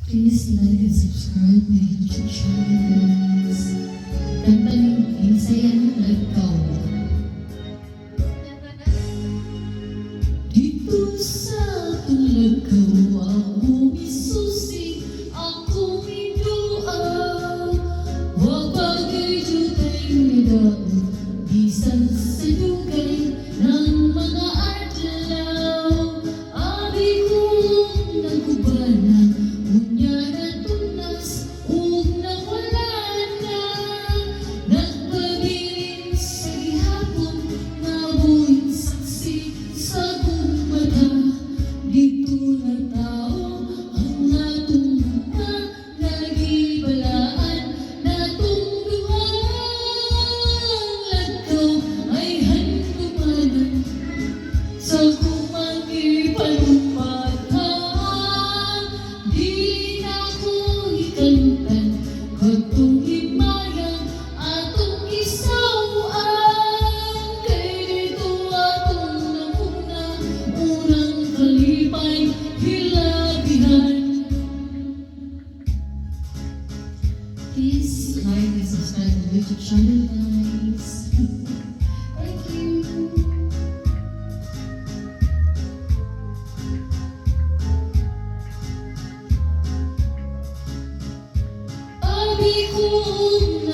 Please like and subscribe my YouTube channel, guys. Tampanin, saya na nagkaw. Dito sa tulagaw, ako isusi, ako midua. Wag bagay jutay midao, bisan sa dugay ng mga adlaw. Abi kong nagubanan, unya na tunas, ug nawala na. Nagpabilin sa gihapon, nabuhin saksi sa akong mata. Dito na tao ang atong mga nagibalaan. Natong duhang lagkaw ay handumanan sa kumagipalumpatan. Dili na ko ikantan katong himayang atong isawaan. Kay dito atong namuna unang kalipay hilabihan. Please like and subscribe to my YouTube channel, guys. Thank you. Abi kong